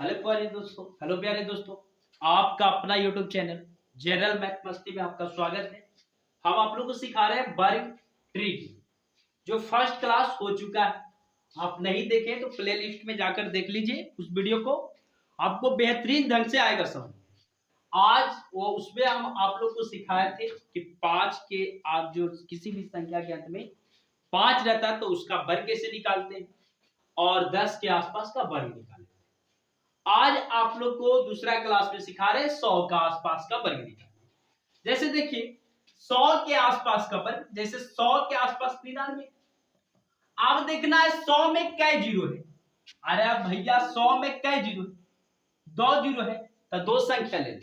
Hello प्यारे दोस्तों, आपका अपना यूट्यूब चैनल जनरल मैथ मस्ती में आपका स्वागत है। हम आप लोगों को सिखा रहे हैं वर्ग ट्री जो फर्स्ट क्लास हो चुका है। आप नहीं देखें तो प्ले लिस्ट में जाकर देख लीजिए उस वीडियो को, आपको बेहतरीन ढंग से आएगा समझ। आज वो उसमें हम आप लोग को सिखाए थे कि 5 के आप जो किसी भी संख्या के अंत में 5 रहता है तो उसका वर्ग कैसे निकालते हैं और 10 के आसपास का वर्ग निकालते हैं। आज आप लोग को दूसरा क्लास में सिखा रहे हैं 100 का आसपास का वर्ग निकालना। जैसे देखिए 100 के आसपास का वर्ग, जैसे 100 के आसपास 99। अब देखना है 100 में कै जीरो है। अरे भैया 100 में कै जीरो है? 2 जीरो है तो दो संख्या ले लो।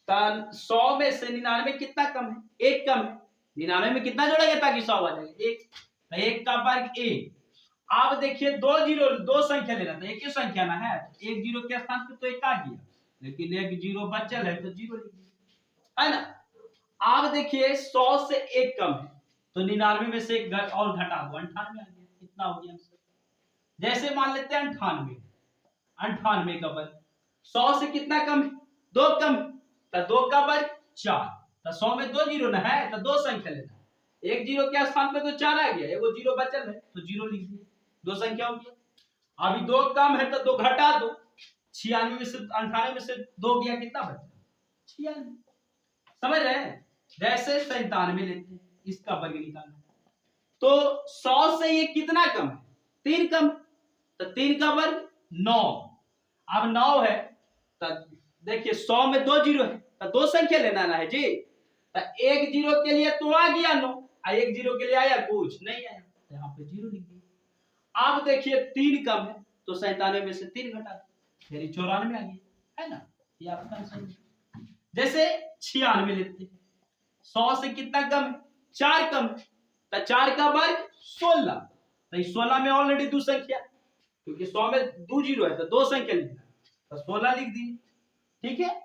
तो 100 में से 99 कितना कम है? एक कम है। 99 में कितना जोड़ेंगे ताकि 100 आ जाएगा? एक। तो एक का वर्ग एक। आप देखिए दो जीरो, दो संख्या लेना था, एक ही संख्या ना है, एक जीरो के स्थान पे तो एक आ गया, लेकिन एक जीरो बचल है तो जीरो लिख दिया, है ना। आप देखिए 100 से एक कम है तो 99 में से एक और घटा दो, 98 आ गया। कितना हो गया आंसर? जैसे मान लेते हैं 98, 98 का वर्ग 100 से कितना कम है? दो कम है तो दो का वर्ग 4। तो 100 में दो जीरो ना है तो दो संख्या लेना, एक जीरो के स्थान पे तो 4 आ गया, एक जीरो बचल है तो जीरो लिख दिया, दो संख्या हो गया। अभी दो कम है तो दो घटा दो, 96 में से 98 में से दो गया, कितना बचा? 96। समझ रहे हैं? जैसे 97 लेते हैं, इसका वर्ग निकालना तो 100 से ये कितना कम है? 3 कम, तो 3 का वर्ग 9। अब 9 है तो देखिए 100 में दो जीरो है तो दो संख्या लेना ना है जी। तो एक जीरो के लिए तो आ गया 9, और एक जीरो के लिए आया कुछ नहीं आया, तो यहाँ पे जीरो लिख दिया। अब देखिए 3 कम है तो 97 में से 3 घटा दो, यानी 94 आ गया, है ना। ये आपका आंसर है। जैसे 96 लेते हैं, 100 से कितना कम है? 4 कम है तो 4 का वर्ग 16। तो 16 में ऑलरेडी दो संख्या, क्योंकि 100 में दो जीरो है तो दो संख्या लिखना, तो 16 लिख दी। ठीक है।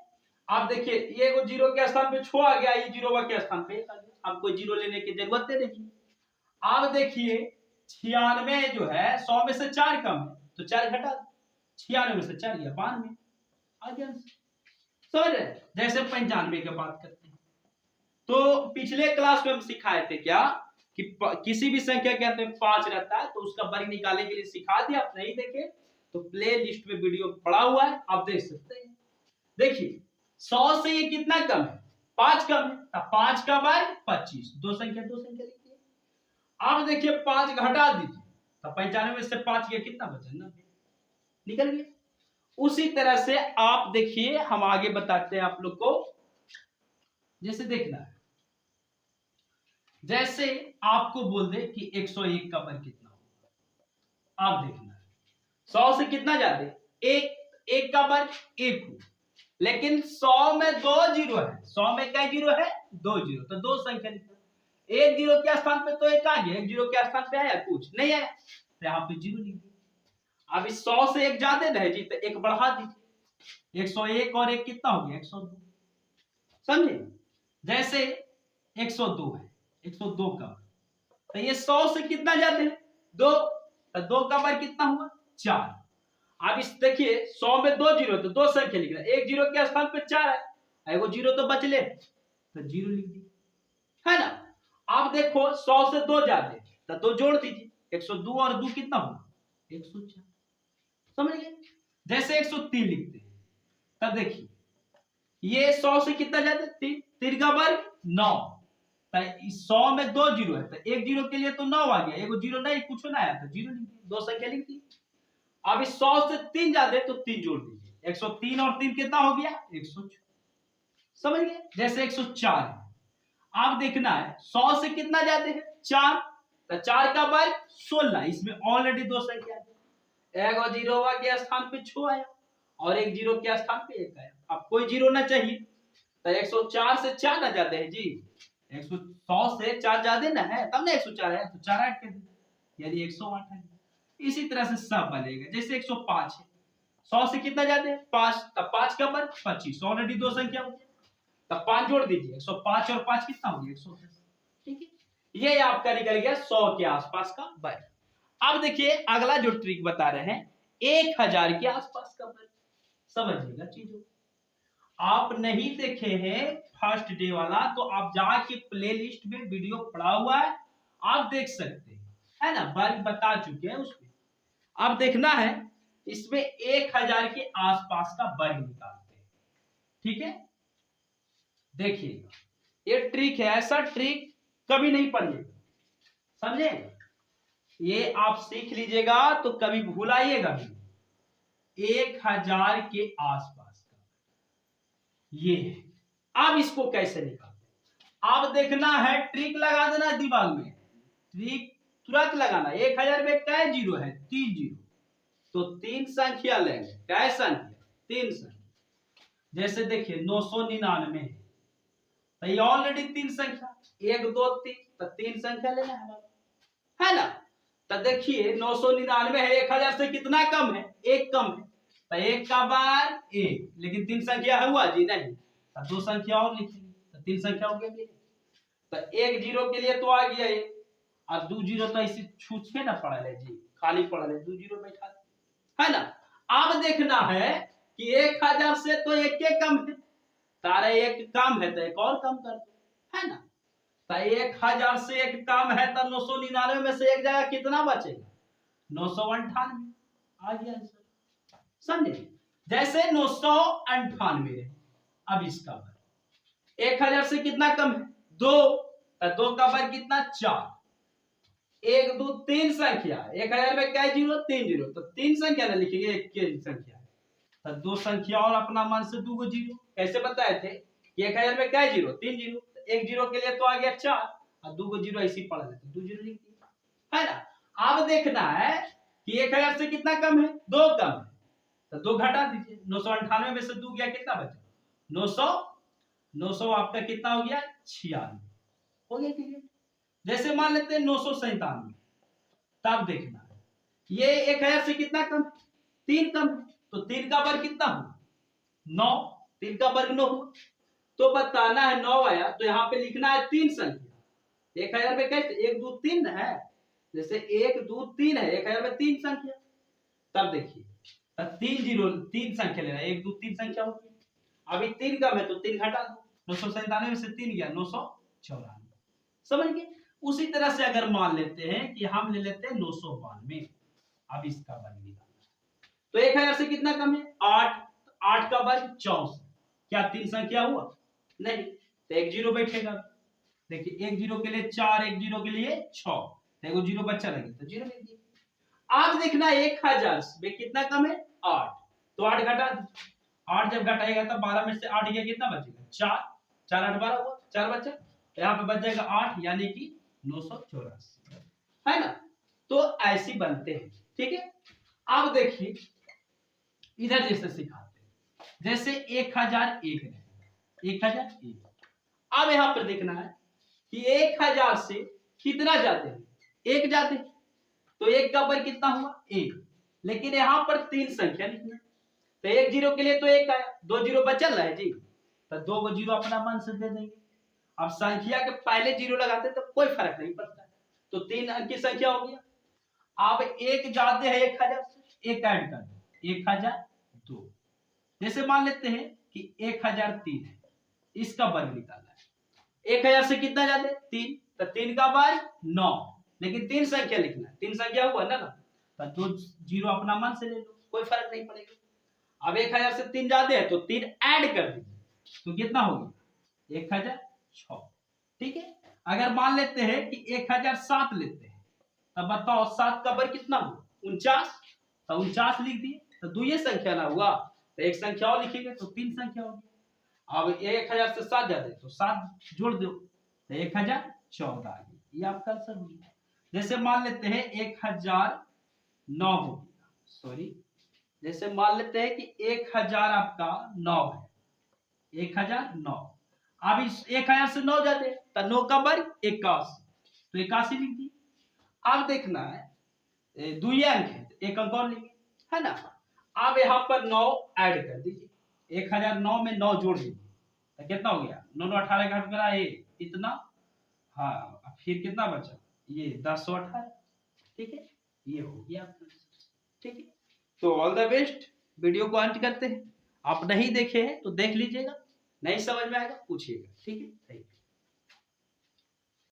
आप देखिए ये को जीरो के स्थान पे छो आ गया, ये जीरो के स्थान पे एक आ गया, आपको जीरो लेने की जरूरत नहीं। आप देखिए 96 जो है 100 में से 4 कम है तो 4 घटा दो, 96 में से 4 गया 92 आ गया। समझ रहे? जैसे 95 की बात करते हैं तो पिछले क्लास में हम सिखाए थे क्या कि किसी भी संख्या के अंत में 5 रहता है तो उसका वर्ग निकालने के लिए सिखा दिया। आप नहीं देखे तो प्ले लिस्ट में वीडियो पड़ा हुआ है, आप देख सकते हैं। देखिए 100 से ये कितना कम है? 5 कम है तो 5 का वर्ग 25, दो संख्या लिखिए। आप देखिए 5 घटा दीजिए तो 95 में से 5 गया, कितना बचा? 90, निकल गया। उसी तरह से आप देखिए हम आगे बताते हैं आप लोग को। जैसे देखना है, जैसे आपको बोल दे कि 101 का वर्ग कितना होगा, आप देखना है 100 से कितना ज्यादा? एक का वर्ग एक हो, लेकिन 100 में दो जीरो है, 100 में क्या जीरो है? दो जीरो, तो दो संख्या लिखना। एक जीरो के स्थान पे तो एक आ गया, एक जीरो के स्थान पे आया कुछ नहीं आया, तो यहाँ पे जीरो लिख दिया। अब इस 100 से एक ज्यादा है जी तो एक बढ़ा दीजिए, 101 और एक कितना हो गया? 102। समझे? जैसे 102 है, 102 का, तो ये 100 से कितना ज्यादा है? दो, तो दो का वर्ग कितना हुआ? 4। अब इस देखिए 100 में दो जीरो तो दो संख्या लिख रहा है, एक जीरो के स्थान पे 4 है, एगो जीरो तो बचले तो जीरो लिख दिया, है ना। आप देखो 100 से दो ज्यादा तो दो जोड़ दीजिए, 102 और 2 कितना हुआ? 104। समझ गए? जैसे 103 लिखते हैं तब देखिए ये 100 से कितना ज्यादा? 3 का वर्ग 9। 100 में दो जीरो है तो एक जीरो के लिए तो 9 आ गया, एगो जीरो नहीं कुछ ना आया तो जीरो लिख दिया, दो संख्या लिख दी। अब इस 100 से 3 ज्यादा तो 3 जोड़ दीजिए, 103 और 3 कितना हो गया? 104। समझ गए? जैसे 104 है, आप देखना है 100 से कितना ज्यादा है? 4, तो 4 का वर्ग 16, इसमें ऑलरेडी दो संख्या है, एक जीरो के स्थान पे 6 आया और एक जीरो के स्थान पे 1 आया। अब कोई जीरो ना चाहिए तो 104 से 4 ना ज्यादा है जी, 100 से 4 ज्यादा ना है तब ना 104 है, तो 4 ऐड कर दीजिए यानी 108 है। इसी तरह से सब बनेगा। जैसे 105 है, 100 से कितना ज्यादा है? 5, तब 5 का वर्ग 25, ऑलरेडी दो संख्या हो गया, तब 5 जोड़ दीजिए, 105 और 5 कितना हो गया? 110। ठीक है, ये आपका निकल गया 100 के आसपास का वर्ग। अब देखिए अगला जो ट्रिक बता रहे हैं 1000 के आसपास का वर्ग। समझिएगा चीजों। आप नहीं देखे हैं फर्स्ट डे वाला तो आप जाके प्ले लिस्ट में वीडियो पड़ा हुआ है, आप देख सकते हैं, है ना, बारी बता चुके हैं उसमें। अब देखना है इसमें 1000 के आसपास का वर्ग निकालते हैं, ठीक है। देखिएगा ये ट्रिक है, ऐसा ट्रिक कभी नहीं पढ़िएगा, समझे। ये आप सीख लीजिएगा तो कभी भूलाइएगा भी। 1000 के आसपास का ये है। अब इसको कैसे निकालते, अब देखना है, ट्रिक लगा देना दिमाग में, ट्रिक तुरंत लगाना। 1000 में कै जीरो है, 3 जीरो, तो 3 संख्या लेंगे, कै संख्या, 3 संख्या। जैसे देखिए 999 है, तो ये ऑलरेडी 3 संख्या, 1 2 3, तो 3 संख्या लेना है ना। तो देखिए 999 है, 1000 से कितना कम है, 1 कम है, तो 1 का बार 1, लेकिन 3 संख्या हुआ जी नहीं, तो 2 संख्या और लिखेंगे, तो 3 संख्या हो गया। तो 1 जीरो के लिए तो आ गया ये, और 2 जीरो तो ऐसे छूछे ना पड़ा है जी, खाली पड़ा है, 2 जीरो बैठा है ना। अब देखना है कि 1000 से तो 1 के कम है, तारा 1 कम है तो 1 और कम कर दो, है ना। तो 1000 से 1 कम है तो 999 में से 1 जाएगा, कितना बचेगा, 998, आ गया आंसर, समझे। जैसे 998 है, अब इसका वर्ग 1000 से कितना कम है, 2, तो 2 का वर्ग कितना, 4, 1 2 3 संख्या, 1000 में क्या जीरो, 3 जीरो, तो 3 संख्या ना लिखेंगे, 1 की संख्या, तो 2 संख्या और अपना मान से 2 जीरो। कैसे बताए थे कि 1000 में क्या जीरो, 3 जीरो, 1 जीरो के लिए तो आ गया 4, और 2 जीरो ऐसे ही पढ़ा लेते, 2 जीरो लिख दिया, है ना। अब देखना है कि 1000 से कितना कम है, 2 कम है, तो 2 घटा दीजिए, 998 में से 2 गया, कितना बचा, 900, 900 आपका कितना हो गया, 96 हो गया क्लियर। जैसे मान लेते हैं 997, तब देखना है ये 1000 से कितना कम, 3 कम, तो 3 का वर्ग कितना हुआ, 9, 3 का वर्ग 9 हुआ, तो बताना है 9 आया, तो यहाँ पे लिखना है 3 संख्या। 1000 में कैसे 1 2 3 है, जैसे 1 2 3 है, 1000 में 3 संख्या, तब देखिए 3 जीरो, 3 संख्या लेना, 1 2 3 संख्या होगी, अभी 3 कम है तो 3 घटा दो, 997 में से 3 गया 994, समझ गए। उसी तरह से अगर मान लेते हैं कि हम ले लेते हैं 992, अब इसका वर्ग निकालना, तो 1000 से कितना कम है, 8, 8 का वर्ग 64, क्या 3 संख्या हुआ, नहीं, तो 1 जीरो बैठेगा। देखिए 1 जीरो के लिए 4, 1 जीरो के लिए 6, तो 1 जीरो बच्चा लगे तो जीरो लिख दिए। अब देखना 1000 में कितना कम है, 8, तो 8 घटा, 8 जब घटाएगा तो 12 में से 8 गया, कितना बचेगा, 4, 4 8 12 हुआ, 4 बच्चा, तो यहाँ पे बच जाएगा 8, यानी कि 984, है ना। तो ऐसे बनते हैं, ठीक है। अब देखिए इधर जैसे सिखाते हैं, जैसे 1001 है, 1001, अब यहां पर देखना है कि 1000 से कितना जाते हैं, 1 जाते हैं, तो 1 का वर्ग कितना हुआ, 1, लेकिन यहां पर 3 संख्या लिखना, तो 1 जीरो के लिए तो 1 आया, 2 जीरो बचल रहा है जी, तो 2 जीरो अपना मन से दे देंगे। अब संख्या के पहले जीरो लगाते तो कोई फर्क नहीं पड़ता, तो 3 अंक की संख्या हो गया। अब 1 ज्यादा है 1000 से, 1 ऐड कर दो, 1002। जैसे मान लेते हैं कि 1003 है, इसका वर्ग निकालना है, 1000 से कितना ज्यादा, 3, तो 3 का वर्ग 9, लेकिन 3 संख्या लिखना है, 3 संख्या हुआ ना, तो 2 जीरो अपना मन से ले लो, कोई फर्क नहीं पड़ेगा। अब 1000 से 3 ज्यादा है तो 3 ऐड कर दीजिए, तो कितना हो गया, 1006, ठीक है। अगर मान लेते हैं कि 1007 लेते हैं, तब बताओ 7 का वर्ग कितना हुआ, 49, तो 49 लिख दिए, तो 2 ये संख्या ना हुआ, तो 1 संख्या और लिखेंगे तो 3 संख्या होगी। अब 1000 से 7 जाते तो 7 जोड़ दो, तो 1014 आ गई, ये आपका आंसर हो गया। जैसे मान लेते हैं 1009 हो गया, सॉरी, जैसे मान लेते हैं कि 1000 आपका 9 है, 1009, अब इस 1000 से 9 जाते तो 9 का वर्ग 81, तो 81 लिख दी। अब देखना है 2 अंक है, 1 अंक और लेंगे, है ना। अब यहाँ पर 9 ऐड कर दीजिए, 1009 में 9 जोड़ दीजिए, तो कितना हो गया, 9 9 18 घट करा ये इतना, हाँ, फिर कितना बचा, ये 1018, ठीक है, ये हो गया आपका, ठीक है। तो ऑल द बेस्ट, वीडियो को अंत करते हैं। आप नहीं देखे हैं तो देख लीजिएगा, नहीं समझ में आएगा पूछिएगा, ठीक है। Thank you.